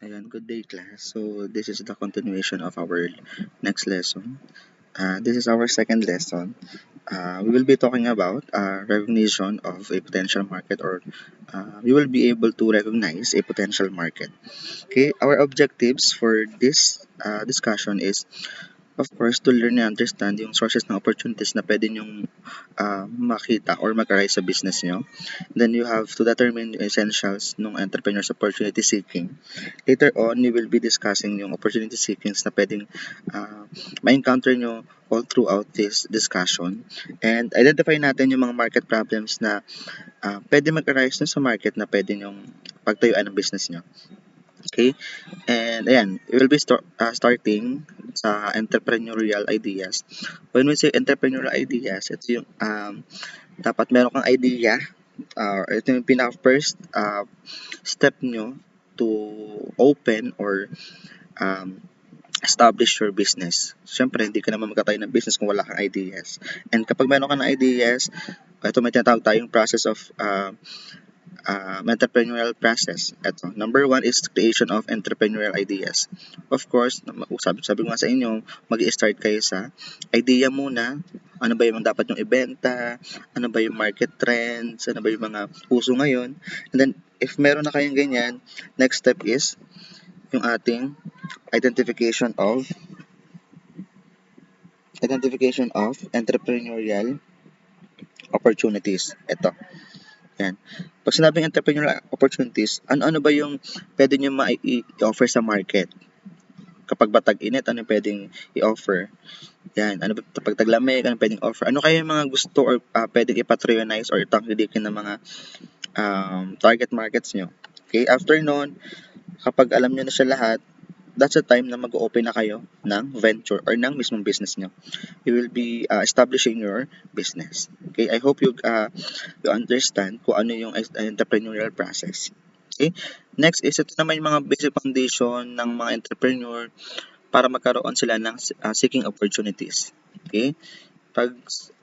Ayan, good day class. So this is the continuation of our next lesson. This is our second lesson. We will be talking about recognition of a potential market, or we will be able to recognize a potential market. Okay, our objectives for this discussion is, of course, to learn and understand yung sources ng opportunities na pwede nyong makita or mag-arise sa business nyo. Then you have to determine yung essentials ng entrepreneur's opportunity seeking. Later on, we will be discussing yung opportunity seekings na pwedeng ma-encounter nyo all throughout this discussion. And identify natin yung mga market problems na pwede mag-arise dun sa market na pwede nyong pagtayuan ng business nyo. Okay? And ayan, we will be starting sa entrepreneurial ideas. When we say entrepreneurial ideas, ito yung dapat meron kang idea. Ito yung pinaka-first step nyo to open or um, establish your business. Siyempre, hindi ka naman magkatayo ng business kung wala kang ideas. And kapag meron ka ng ideas, ito may tinatawag tayong process of entrepreneurial process. Ito, number one is creation of entrepreneurial ideas. Of course, sabi ko nga sa inyo, mag-i-start kayo sa idea muna. Ano ba yung dapat yung ibenta? Ano ba yung market trends? Ano ba yung mga uso ngayon? And then, if meron na kayong ganyan, next step is yung ating identification of entrepreneurial opportunities. Ito. Yan. Pag sinabing entrepreneurial opportunities, ano-ano ba yung pwede nyo ma-i-offer sa market? Kapag ba tag-init, ano pwedeng i-offer? Yan. Ano ba pag taglamig, ano pwedeng offer? Ano kaya yung mga gusto or pwedeng ipatronize or tangkilikin ng mga target markets nyo? Okay, after nun, kapag alam nyo na siya lahat, that's the time na mag-open na kayo ng venture or ng mismong business nyo. You will be establishing your business. Okay, I hope you understand kung ano yung entrepreneurial process. Okay, next is ito naman yung mga basic foundation ng mga entrepreneur para magkaroon sila ng seeking opportunities. Okay, pag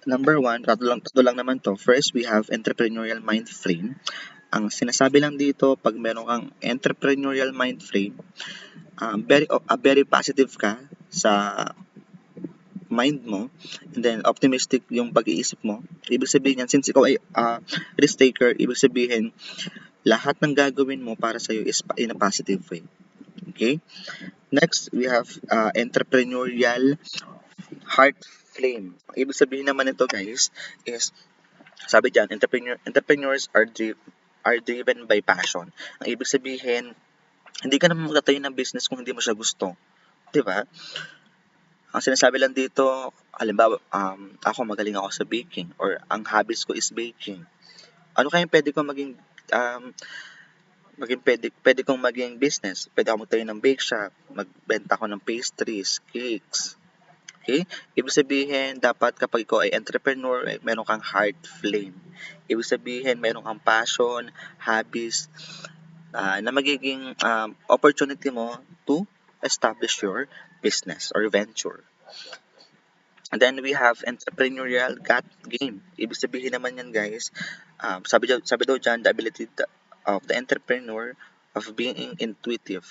number one, tatlo lang naman to. First, we have entrepreneurial mind frame. Ang sinasabi lang dito, pag meron kang entrepreneurial mind frame, very positive ka sa mind mo, and then optimistic yung pag-iisip mo. Ibig sabihin yan, since ikaw ay risk taker, ibig sabihin, lahat ng gagawin mo para sa'yo is in a positive way. Okay? Next, we have entrepreneurial heart flame. Ibig sabihin naman ito, guys, is, sabi dyan, entrepreneurs are driven by passion. Ang ibig sabihin, hindi ka naman magtatayo ng business kung hindi mo siya gusto. Diba? Ang sinasabi lang dito, halimbawa, ako magaling ako sa baking or ang hobbies ko is baking. Ano kaya pwede kong pwede kong maging business? Pwede ako magtayo ng bake shop, magbenta ako ng pastries, cakes. Okay? Ibig sabihin, dapat kapag ikaw ay entrepreneur, meron kang heart flame. Ibig sabihin, meron kang passion, hobbies, na magiging opportunity mo to establish your business or venture. And then we have entrepreneurial gut game. Ibig sabihin naman yan, guys, sabi daw dyan, the ability of the entrepreneur of being intuitive,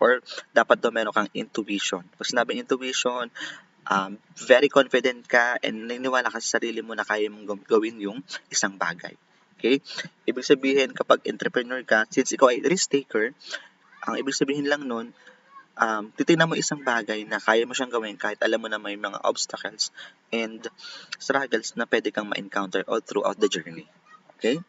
or dapat daw meron kang intuition. Pag sinabing intuition, very confident ka and naniniwala ka sa sarili mo na kaya mong gawin yung isang bagay. Okay? Ibig sabihin, kapag entrepreneur ka, since ikaw ay risk taker, ang ibig sabihin lang nun, titignan mo isang bagay na kaya mo siyang gawin kahit alam mo na may mga obstacles and struggles na pwede kang ma-encounter all throughout the journey. Okay?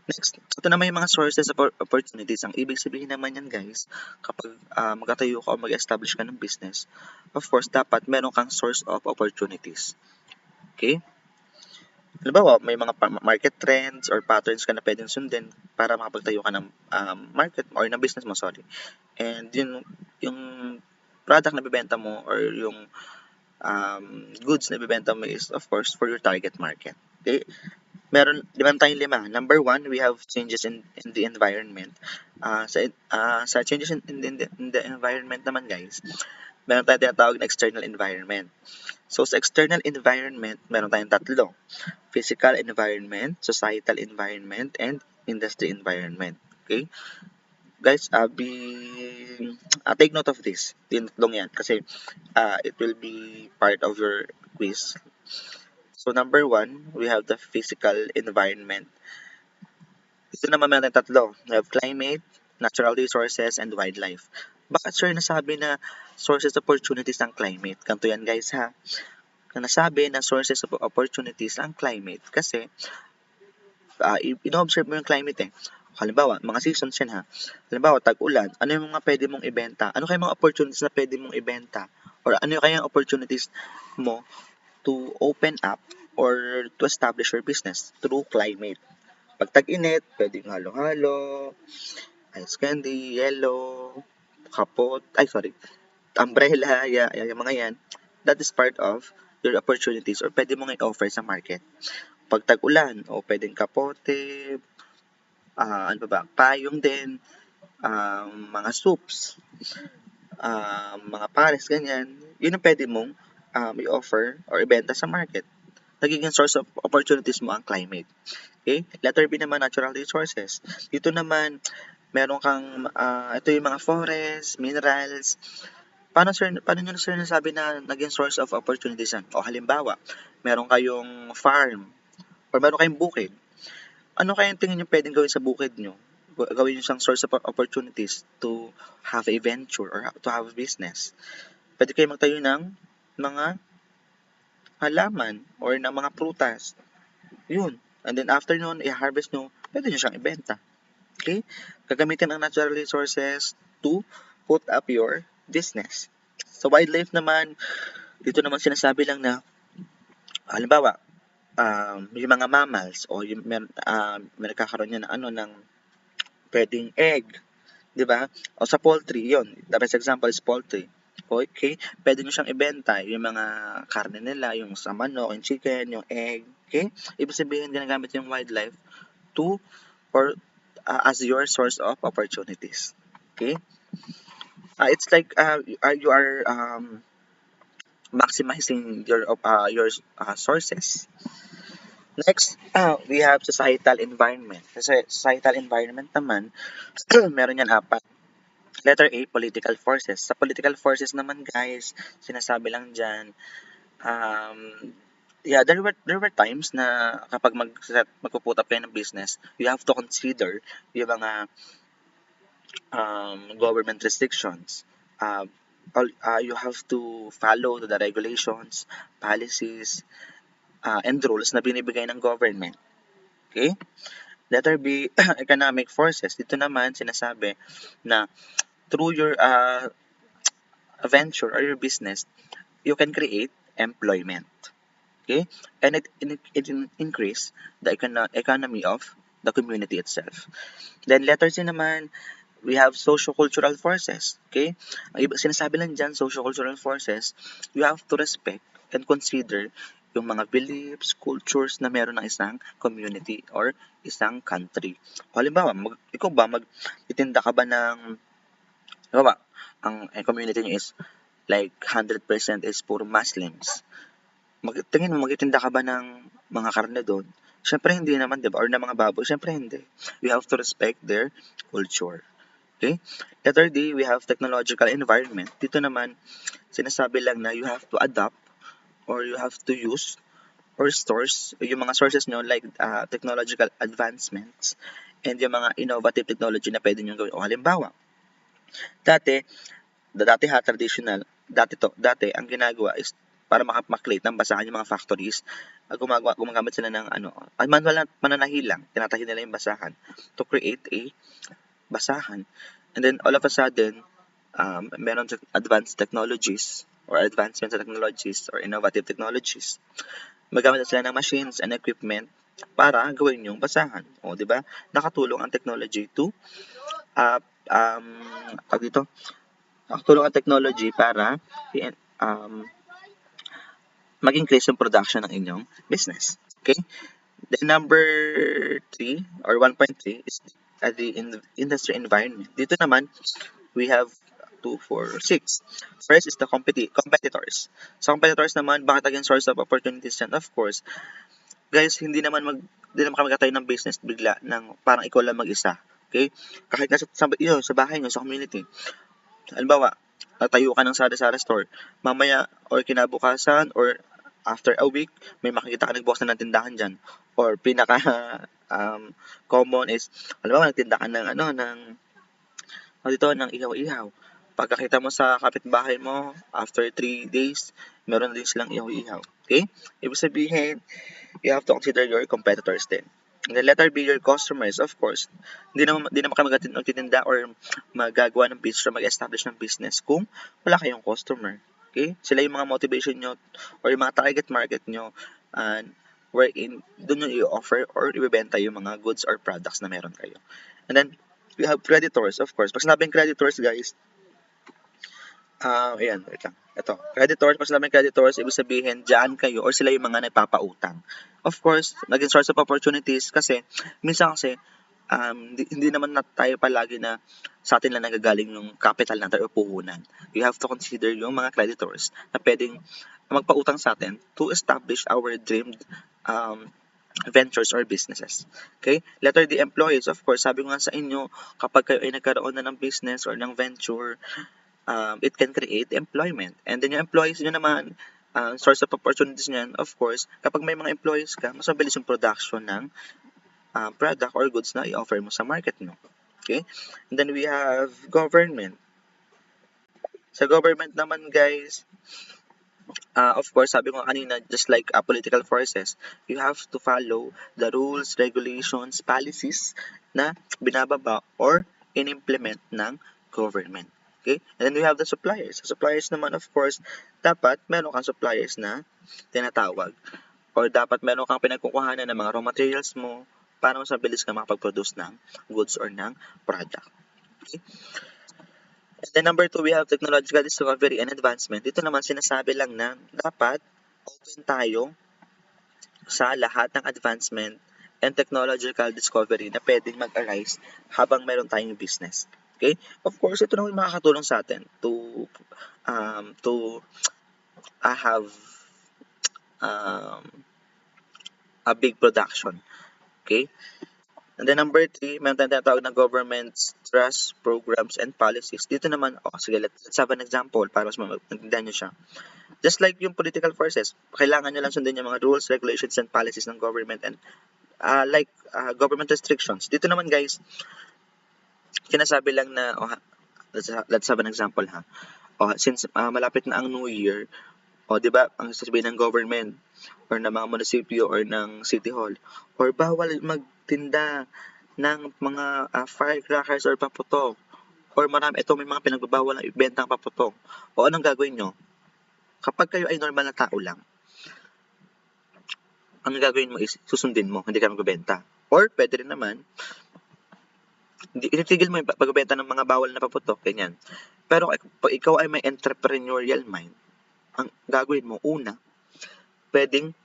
Next, ito naman yung mga sources of opportunities. Ang ibig sabihin naman yan, guys, kapag magkatayo ka o mag-establish ka ng business, of course, dapat meron kang source of opportunities. Okay? Halimbawa, may mga market trends or patterns ka na pwedeng sundin para makapagtayo ka ng market or ng business mo, sorry. And yung product na bibenta mo or yung goods na bibenta mo is, of course, for your target market. Okay? Meron tayong lima. Number one, we have changes in the environment. Sa changes in the environment naman, guys, meron tayong tinatawag na external environment. So, sa external environment, meron tayong tatlo. Physical environment, societal environment, and industry environment. Okay? Guys, take note of this. Yung tatlong yan kasi it will be part of your quiz. So number one, we have the physical environment. Ito naman meron tatlo. We have climate, natural resources, and wildlife. Bakit sir nasabi na sources opportunities ang climate? Ganito yan guys ha. Na nasabi na sources of opportunities ang climate kasi ino-observe mo yung climate eh. Halimbawa, mga seasons yan ha. Halimbawa, tag-ulan, ano yung mga pwede mong ibenta? Ano kayong mga opportunities na pwede mong ibenta? Or ano yung kayang opportunities mo to open up or to establish your business through climate? Pag tag-init, pwedeng halo-halo, ice candy, yellow, kapot, umbrella, yung mga yan. That is part of your opportunities or pwede mong i-offer sa market. Pag tag-ulan, o pwedeng kapote, ano pa ba, payong din, mga soups, mga pares, ganyan. Yun ang pwede mong i-offer or ibenta sa market. Nagiging source of opportunities mo ang climate. Okay? Letter B naman, natural resources. Dito naman, meron kang, ito yung mga forest, minerals. Paano nyo sir nasabi na naging source of opportunities yan? O halimbawa, meron kayong farm, or meron kayong bukid. Ano kayang tingin nyo pwedeng gawin sa bukid nyo? Gawin nyo siyang source of opportunities to have a venture or to have a business. Pwede kayo magtayo ng mga halaman or ng mga prutas. Yun. And then after nun, i-harvest nyo, pwede nyo siyang ibenta. Okay? Gagamitin ang natural resources to put up your business. Sa wildlife naman, dito naman sinasabi lang na, halimbawa, yung mga mammals o yung may nagkakaroon yan ng pwedeng egg, 'di ba? O sa poultry, 'yon. The best example is poultry. Okay? Pwede nyo siyang ibenta yung mga karne nila, yung sa manok, yung chicken, yung egg. Okay? Ibig sabihin, ginagamit yung wildlife to or as your source of opportunities. Okay? It's like you are maximizing your sources. Next, we have societal environment. Kasi societal environment naman, meron yan apat. Letter A, political forces. Sa political forces naman guys, sinasabi lang dyan, there were times na kapag magpuput up kayo ng business, you have to consider yung mga government restrictions. You have to follow the regulations, policies, and rules na binibigay ng government. Okay? Letter B, economic forces. Dito naman sinasabi na through your venture or your business, you can create employment. Okay? And it increase the economy of the community itself. Then letter C naman, we have socio-cultural forces. Okay? Ang sinasabi lang dyan, socio-cultural forces, you have to respect and consider yung mga beliefs, cultures na meron ng isang community or isang country. O halimbawa, ikaw ba, magtitinda ka ba ng, halimbawa, ang community niyo is like 100% is puro Muslims. Tingin mo, magtitinda ka ba ng mga karne doon? Siyempre hindi naman, diba? Or ng mga baboy? Siyempre hindi. You have to respect their culture. Okay? Letter D, we have technological environment. Dito naman, sinasabi lang na you have to adapt or you have to use or stores, yung mga sources nyo like technological advancements and yung mga innovative technology na pwede nyo gawin. O halimbawa, dati traditional, dati ang ginagawa is para maklate ng basahan yung mga factories, gumagamit sila ng manual na mananahilang, tinatahi nila yung basahan to create a basahan. And then all of a sudden, meron advanced technologies or advancements in technologies or innovative technologies. Magamit sila ng machines and equipment para gawin yung basahan. O, di ba? Nakatulong ang technology to nakatulong ang technology para mag-increase yung production ng inyong business. Okay? Then number 3 or 1.3 is the industry environment. Dito naman, we have 2, 4, 6. First is the competitors. Sa competitors naman, bakit naging source of opportunities yan? Of course, guys, hindi naman kami magkatayo ng business bigla ng parang ikaw lang mag-isa. Okay? Kahit nasa sa bahay nyo, sa community. Halimbawa, tayo ka ng sari-sari store. Mamaya or kinabukasan or after a week, may makikita ka nagbukas na ng tindahan dyan. Or pinaka common is, halimbawa, nagtinda ka ng ng ihaw-ihaw. Pagkakita mo sa kapitbahay mo, after 3 days, meron na din silang ihaw-ihaw. Okay? Ibig sabihin, you have to consider your competitors din. And then letter B, your customers, of course. Hindi naman kayo magtitinda or magagawa ng business or mag-establish ng business kung wala kayong customer. Okay? Sila yung mga motivation nyo or yung mga target market nyo and wherein doon nyo i-offer or ibebenta yung mga goods or products na meron kayo. And then, we have creditors, of course. Pag sinabing creditors, guys, ayan, wait lang. Ito, creditors, pag sinabing creditors, ibig sabihin, dyan kayo or sila yung mga nagpapautang. Of course, naging source of opportunities kasi, minsan kasi, hindi naman na tayo palagi na sa atin lang nagagaling yung capital natin o puhunan. You have to consider yung mga creditors na pwedeng magpautang sa atin to establish our dreamed ventures or businesses. Okay? Letter D, employees. Of course, sabi ko nga sa inyo, kapag kayo ay nagkaroon na ng business or ng venture, it can create employment. And then yung employees nyo naman, source of opportunities nyan, of course, kapag may mga employees ka, mas mabilis yung production ng product or goods na i-offer mo sa market mo. Okay? And then we have government. Sa government naman, guys, of course, sabi ko kanina, just like political forces, you have to follow the rules, regulations, policies na binababa or in-implement ng government. Okay? And then we have the suppliers. Sa suppliers naman, of course, dapat meron kang suppliers na tinatawag or dapat meron kang pinagkukuhanan ng mga raw materials mo para mas mabilis ka makapag-produce ng goods or ng product. Okay? And then number 2, we have technological discovery and advancement. Dito naman sinasabi lang na dapat open tayo sa lahat ng advancement and technological discovery na pwedeng mag-arise habang meron tayong business. Okay? Of course, ito naman makakatulong sa atin to have a big production. Okay? And then number 3, meron tayong tinatawag na government's trust programs and policies. Dito naman, sige, let's have an example para mas maintindihan nyo siya. Just like yung political forces, kailangan nyo lang sundin yung mga rules, regulations, and policies ng government and government restrictions. Dito naman, guys, sinasabi lang na, let's have an example ha. Since malapit na ang New Year, di ba, ang sasabihin ng government or ng mga munisipyo or ng city hall, or bawal magtinda ng mga firecrackers or paputok, or may mga pinagbabawal na ibenta ang paputok. O anong gagawin nyo? Kapag kayo ay normal na tao lang, ang gagawin mo is susundin mo, hindi ka magbebenta. Or pwede rin naman, ititigil mo yung pagbebenta ng mga bawal na paputok, ganyan. Pero pag ikaw ay may entrepreneurial mind, ang gagawin mo, una, pwedeng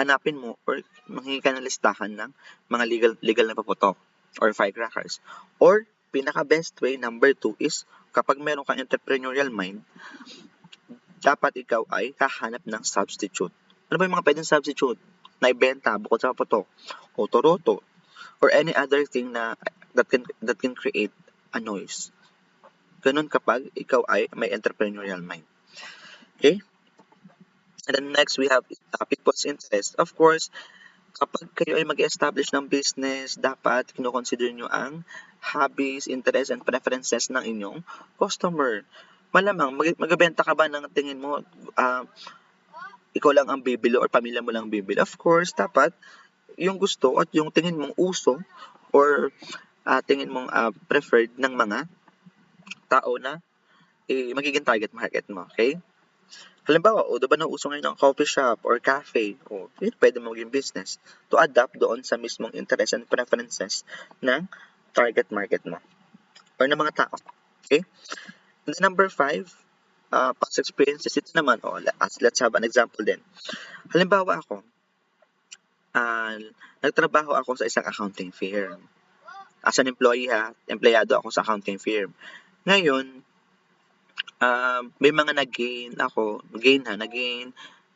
hanapin mo or manghingi ka ng listahan ng mga legal na paputok or firecrackers. Or, pinaka-best way, number 2, is kapag meron kang entrepreneurial mind, dapat ikaw ay hahanap ng substitute. Ano ba yung mga pwedeng substitute na ibenta bukod sa paputok o toroto or any other thing na that can create a noise? Ganun kapag ikaw ay may entrepreneurial mind. Okay? And then next, we have people's interest. Of course, kapag kayo ay mag-establish ng business, dapat kino-consider nyo ang hobbies, interests, and preferences ng inyong customer. Malamang, magbebenta ka ba ng tingin mo, ikaw lang ang bibili or pamilya mo lang bibili? Of course, dapat yung gusto at yung tingin mong uso or tingin mong preferred ng mga tao na magiging target market mo. Okay? Halimbawa, diba na uso ngayon ng coffee shop or cafe, pwede mo maging business to adapt doon sa mismong interest and preferences ng target market mo or ng mga tao. Okay? And then number 5, past experiences. Ito naman, let's have an example din. Halimbawa ako, nagtrabaho ako sa isang accounting firm. As an employee empleyado ako sa accounting firm. Ngayon, may mga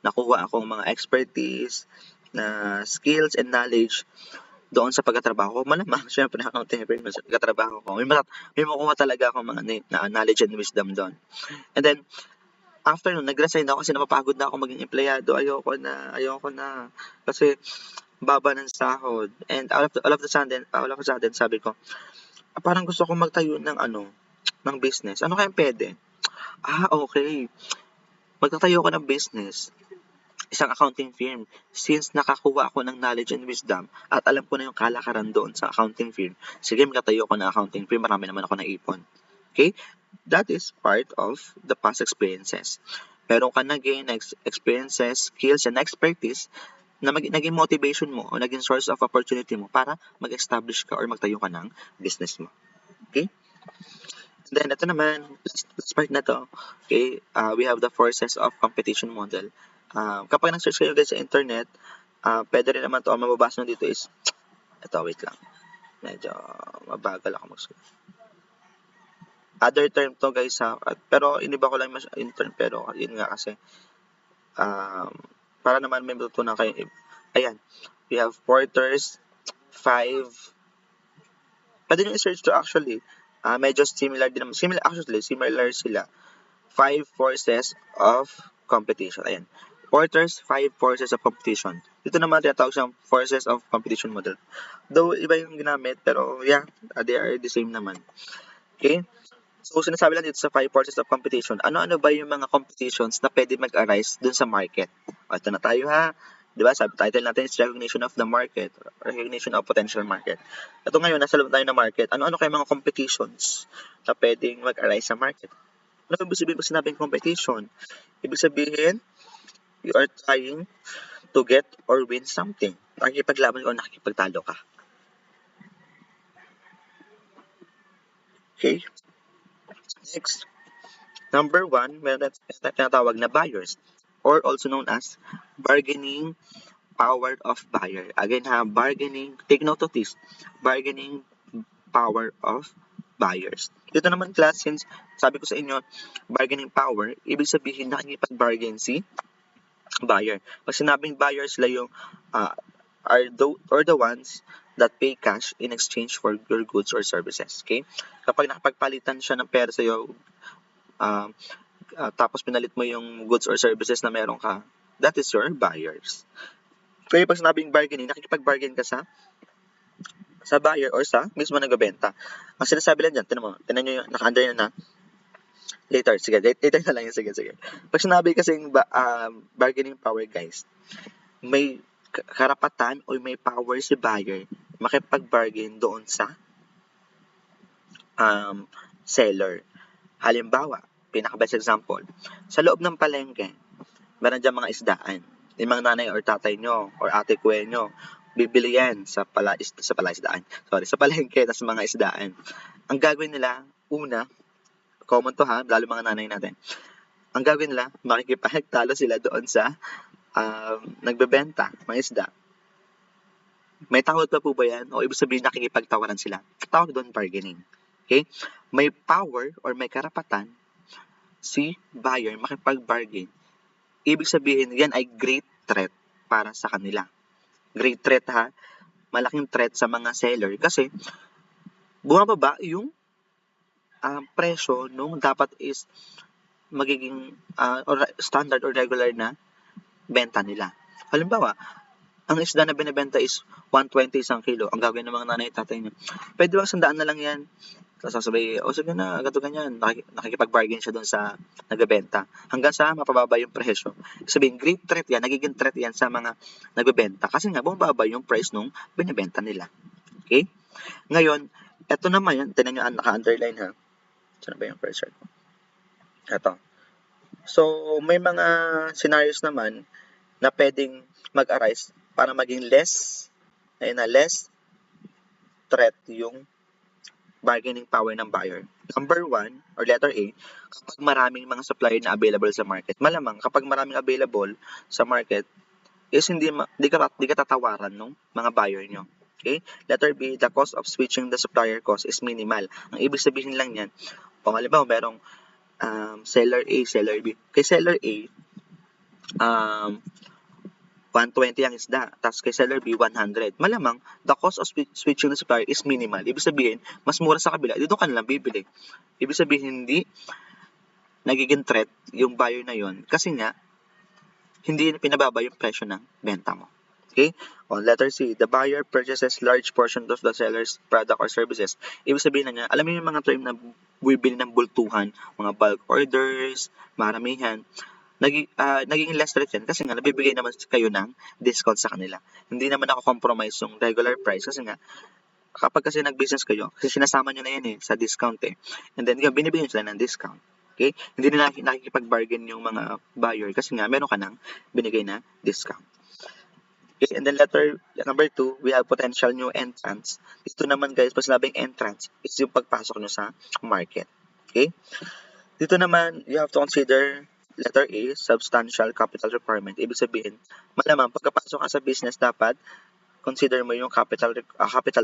nakuha akong mga expertise na skills and knowledge doon sa pagtatrabaho ko, malamang siyempre accounting firm sa pagtatrabaho ko, may makuha talaga akong mga knowledge and wisdom doon. And then, after nun, nag-resign ako kasi napapagod na ako maging empleyado. Ayoko na. Kasi, baba ng sahod. And all of a sudden, sabi ko, parang gusto kong magtayo ng ng business. Ano kayang pwede? Okay. Magtatayo ko ng business. Isang accounting firm. Since nakakuha ako ng knowledge and wisdom at alam ko na yung kalakaran doon sa accounting firm, sige, magtatayo ko ng accounting firm. Marami naman ako naipon. Okay? That is part of the past experiences. Meron ka naging experiences, skills, and expertise na naging motivation mo o naging source of opportunity mo para mag-establish ka or magtayo ka ng business mo. Okay? And then, ito naman, last part na to, okay, we have the forces of competition model. Kapag nag-search kayo guys sa internet, pwede rin naman to, ang mababasa nyo dito is, ito, wait lang, medyo mabagal ako mag-search. Other term to guys pero iniba ko lang yung term, pero yun nga kasi, para naman may matutunan kayo. Ayan, we have Porter's 5, pwede nyo i-search to actually, medyo similar sila. 5 forces of competition. Ayan. Porter's 5 forces of competition. Dito naman tinatawag siyang forces of competition model. Though iba yung ginamit, pero yeah, they are the same naman. Okay? So, sinasabi lang dito sa 5 forces of competition, ano-ano ba yung mga competitions na pwede mag-arise dun sa market? O, ito na tayo ha. Diba? Sabi, title natin is Recognition of the Market, or Recognition of Potential Market. Ito ngayon, nasa loob tayo ng market. Ano-ano kayo mga competitions na pwedeng mag-arise sa market? Ano ibig sabihin pag sinabing competition? Ibig sabihin, you are trying to get or win something. Nakikipaglaban o nakikipagtalo ka. Okay? Next, number 1, meron tinatawag na buyers, or also known as bargaining power of buyer. Again bargaining, take note of this, bargaining power of buyers. Dito naman class, since sabi ko sa inyo, bargaining power, ibig sabihin nakikipag-bargain si buyer. Pag sinabing buyer, sila yung are the ones that pay cash in exchange for your goods or services. Okay? Kapag nakapagpalitan siya ng pera sa'yo, tapos pinalit mo yung goods or services na meron ka, that is your buyers. Kaya pag sinabing bargaining, nakikipag-bargain ka sa buyer or sa mismo nagbebenta. Ang sinasabi lang dyan, tinan nyo yung naka-under na later. Sige, later na lang yun. Sige. Pag sinabi kasing bargaining power guys, may karapatan o may power si buyer makipag-bargain doon sa seller. Halimbawa, pinaka-best example, sa loob ng palengke, meron dyan mga isdaan. Yung mga nanay or tatay nyo or ate kuya nyo, bibili yan sa palengke na sa mga isdaan. Ang gagawin nila, una, common to ha, lalo mga nanay natin, ang gagawin nila, makikipagtalo sila doon sa nagbebenta, mga isda. May tawag pa po ba yan? O ibig sabihin nakikipagtawaran sila? Tawag doon bargaining. Okay? May power or may karapatan si buyer makipag-bargain. Ibig sabihin, yan ay great threat para sa kanila. Great threat ha? Malaking threat sa mga seller kasi bumababa yung presyo nung dapat is magiging standard or regular na benta nila. Halimbawa, ang isda na binibenta is 120 isang kilo. Ang gagawin ng mga nanay at tatay niya, pwede ba 100 na lang yan? Sasabi, sige na, gato ganyan. Nakikipag-bargain siya doon sa nagbebenta. Hanggang sa mapababa yung presyo. Sabihin, great threat yan, nagiging threat yan sa mga nagbebenta. Kasi nga, bumababa yung price nung binibenta nila. Okay? Ngayon, eto naman yan, tinan nyo, naka-underline ha. Saan ba yung cursor ko? Eto. So, may mga scenarios naman na pwedeng mag-arise para maging less threat yung bargaining power ng buyer. Number 1, or letter A, kapag maraming mga supplier na available sa market. Malamang, kapag maraming available sa market, is di ka tatawaran ng mga buyer nyo. Okay? Letter B, the cost of switching the supplier cost is minimal. Ang ibig sabihin lang yan, kung halimbawa merong seller A, seller B. Kay seller A, 120 ang isda, tapos kay seller B, 100. Malamang, the cost of switching the supplier is minimal. Ibig sabihin, mas mura sa kabila, dito ka nalang bibili. Ibig sabihin, hindi nagiging threat yung buyer na yon kasi nga, hindi pinababa yung presyo ng benta mo. Okay? On letter C, the buyer purchases large portion of the seller's product or services. Ibig sabihin na niya, alam mo yung mga term na bibili ng bultuhan, mga bulk orders, maramihan, naging less threat yan kasi nga nabibigay naman kayo ng discount sa kanila. Hindi naman ako compromise yung regular price kasi nga kapag kasi nag-business kayo, kasi sinasama nyo na yan sa discount And then binibigyan sila ng discount. Okay? Hindi na nakikipag-bargain yung mga buyer kasi nga meron ka nang binigay na discount. Okay, and then number 2, we have potential new entrants. Dito naman guys, pag sinabing entrants, is yung pagpasok nyo sa market. Okay? Dito naman, you have to consider letter A, substantial capital requirement. Ibig sabihin, malamang pagkapasok ka sa business, dapat consider mo yung capital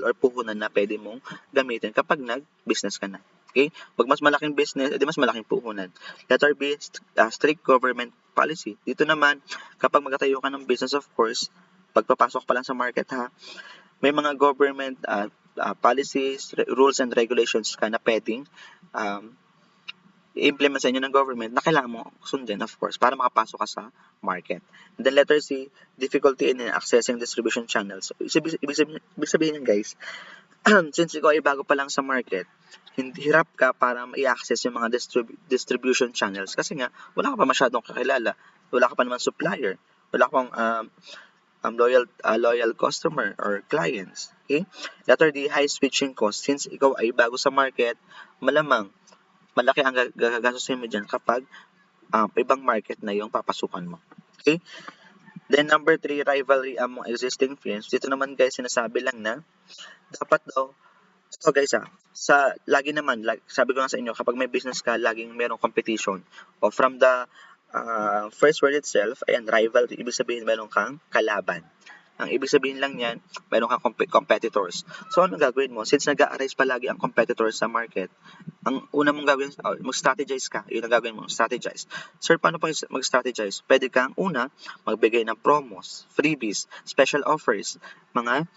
or puhunan na pwede mong gamitin kapag nag-business ka na. Okay? Pag mas malaking business, edi mas malaking puhunan. Letter B, strict government policy. Dito naman, kapag magtatayo ka ng business, of course, pagpapasok pa lang sa market may mga government policies, rules and regulations ka na pwedeng i-implement sa inyo ng government na kailangan mo sundin, of course, para makapasok ka sa market. And then letter C, difficulty in accessing distribution channels. Ibig sabihin guys, since ikaw ay bago pa lang sa market, hirap ka para i-access yung mga distribution channels kasi nga, wala ka pa masyadong kakilala. Wala ka pa naman supplier. Wala ka pang loyal customer or clients. Okay? Letter D, high switching cost. Since ikaw ay bago sa market, malamang malaki ang gagastusin mo dyan kapag ibang market na yung papasukan mo. Okay? Then number 3, rivalry among existing firms. Dito naman guys, sinasabi lang na dapat daw, ito guys lagi naman, sabi ko nga sa inyo, kapag may business ka, laging merong competition. O from the first word itself, ayan, rivalry, ibig sabihin meron kang kalaban. Ang ibig sabihin lang yan, meron kang competitors. So, ano gagawin mo? Since nag-a-arise palagi ang competitors sa market, ang una mong gagawin, mag-strategize ka. Yun ang gagawin mo, strategize. Sir, paano pa mag-strategize? Pwede kang una, magbigay ng promos, freebies, special offers, mga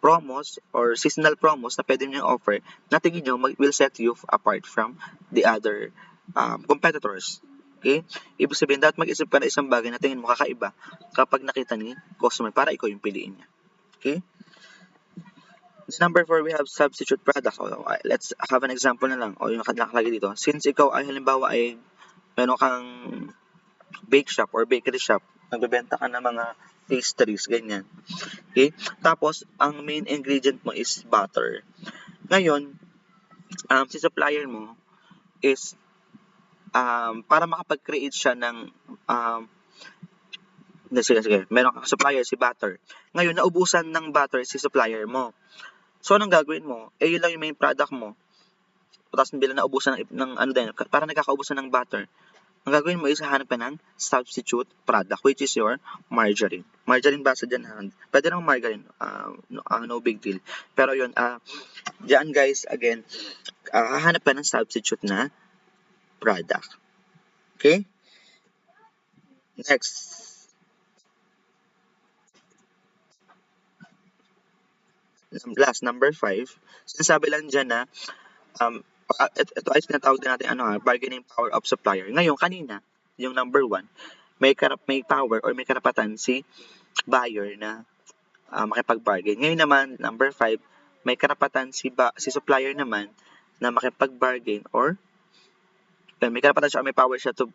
promos or seasonal promos na pwede nyo offer na tingin nyo will set you apart from the other competitors. Okay? Ibig sabihin, dapat mag-isip ka na isang bagay na tingin mo kakaiba kapag nakita ni customer para ikaw yung piliin niya. Okay? Number 4, we have substitute products. Let's have an example na lang. O yung nakalagay dito. Since ikaw ay halimbawa ay meron kang bake shop or bakery shop, nagbebenta ka ng mga pastries, ganyan. Okay? Tapos, ang main ingredient mo is butter. Ngayon, si supplier mo is para makapag-create siya ng sige. Meron kang supplier, si butter. Ngayon, naubusan ng butter si supplier mo. So, anong gagawin mo? Yun lang yung main product mo. Tapos, bilang naubusan ng ano din, para nagkakaubusan ng butter, ang gagawin mo is hahanap ka ng substitute product, which is your margarine. Margarine basa dyan, pwede naman margarine, no big deal. Pero yun, dyan guys, again, hahanap ka ng substitute na product. Okay? Next. Last, number 5. Sinasabi lang dyan na, ito ay sinatawag din natin bargaining power of supplier. Ngayon, kanina, yung number 1, may power or may karapatan si buyer na makipag-bargain. Ngayon naman, number 5, may karapatan si supplier naman na makipag-bargain or may karapatan siya, may power siya to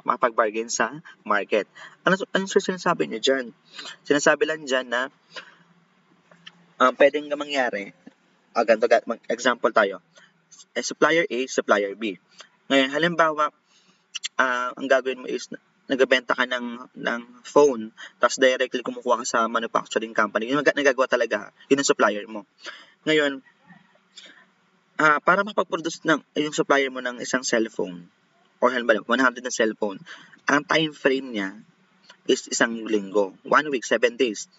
makipag-bargain sa market. Ano sinasabi niyo dyan? Sinasabi lang dyan na pwedeng mangyari, ganito, example tayo, supplier A, supplier B. Ngayon, halimbawa, ang gagawin mo is, nagbebenta ka ng phone, tapos directly kumukuha ka sa manufacturing company. Yung nagagawa talaga, yun ang supplier mo. Ngayon, para makapag-produce yung supplier mo ng isang cellphone, or halimbawa, 100 na cellphone, ang time frame niya is isang linggo, 1 week, 7 days.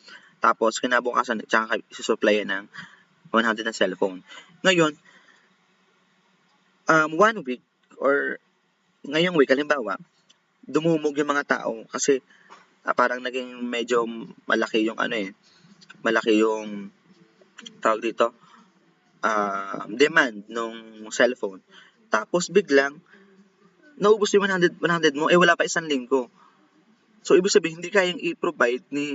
Tapos, kinabukasan, tsaka isusupply ng 100 na cellphone. Ngayon, 1 week, or ngayong week, halimbawa, dumumog yung mga tao kasi parang naging medyo malaki yung malaki yung tawag dito, demand nung cellphone. Tapos biglang naubos yung 100 mo, wala pa isang linggo. So ibig sabihin hindi kayang i-provide ni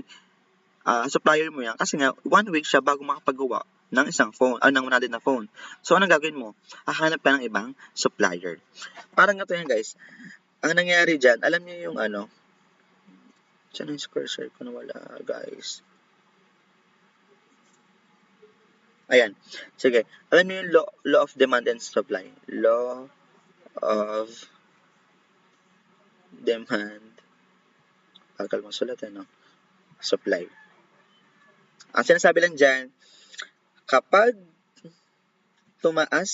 supplier mo yan kasi nga 1 week siya bago makapagawa ng isang phone, ng 100 na phone. So anong gagawin mo? Hahanap ka ng ibang supplier. Parang ganito yan guys. Ang nangyayari dyan, alam niyo yung saan yung cursor ko nawala guys? Ayan. Sige. Alam niyo yung law of demand and supply. Law of demand. Tagal mo sulat, supply. Ang sinasabi lang dyan, kapag tumaas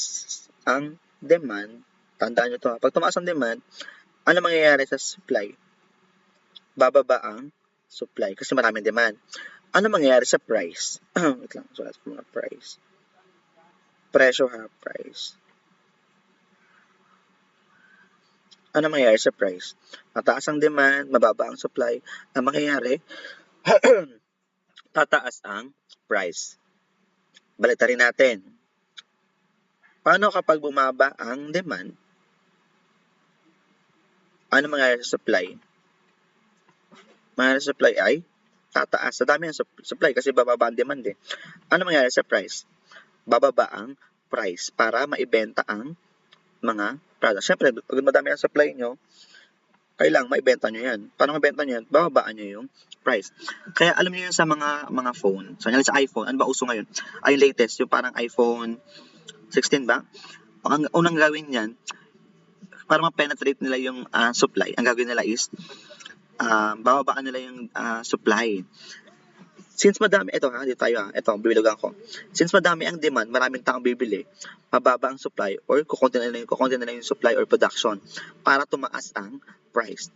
ang demand, tandaan nyo to, pag tumaas ang demand, ano mangyayari sa supply? Bababa ang supply kasi maraming demand. Ano mangyayari sa price? Wait lang, sulat ko mga price. Presyo price. Ano mangyayari sa price? Mataas ang demand, mababa ang supply. Ang mangyayari, tataas ang price. Balita rin natin. Paano kapag bumaba ang demand? Ano mangyayari sa supply? Mangyayari sa supply ay tataas. Sa dami ng supply kasi bababa ang demand eh. Ano mangyayari sa price? Bababa ang price para maibenta ang mga products. Siyempre, pag madami ang supply nyo, kailangan maibenta nyo yan. Paano maibenta nyo yan? Bababaan nyo yung price. Kaya alam nyo yun sa mga phone. So, sa iPhone, ano ba uso ngayon? Ay latest, yung parang iPhone 16 ba? Ang unang gawin yan, para ma-penetrate nila yung supply, ang gagawin nila is, bababaan nila yung supply. Since madami, dito tayo bibilugan ko. Since madami ang demand, maraming taong bibili, mababa ang supply or kukunti na lang yung supply or production para tumaas ang price.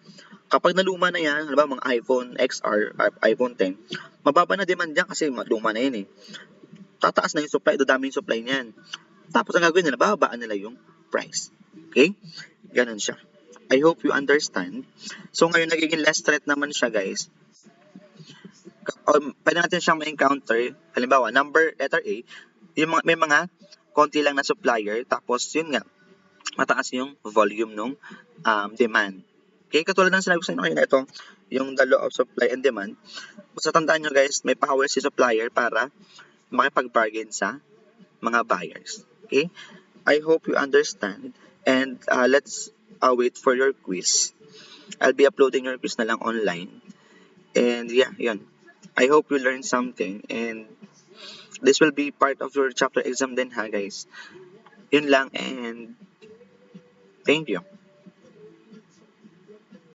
Kapag naluma na yan, mga iPhone XR, iPhone 10, mababa na demand yan kasi luma na yan eh. Tataas na yung supply, dadami yung supply niyan. Tapos ang gagawin nila, bababaan nila yung price. Okay? Ganun siya. I hope you understand. So ngayon, nagiging less threat naman siya guys. Pwede natin siyang ma-encounter, halimbawa, letter A, may mga konti lang na supplier, tapos yun nga, mataas yung volume ng demand. Okay, katulad ng sinabi ko sa inyo kanina, ito, yung the law of supply and demand. Basta tandaan nyo guys, may power si supplier para makipag-bargain sa mga buyers. Okay, I hope you understand, and let's wait for your quiz. I'll be uploading your quiz na lang online. And yeah, yun. I hope you learned something, and this will be part of your chapter exam din ha guys. Yun lang, and thank you.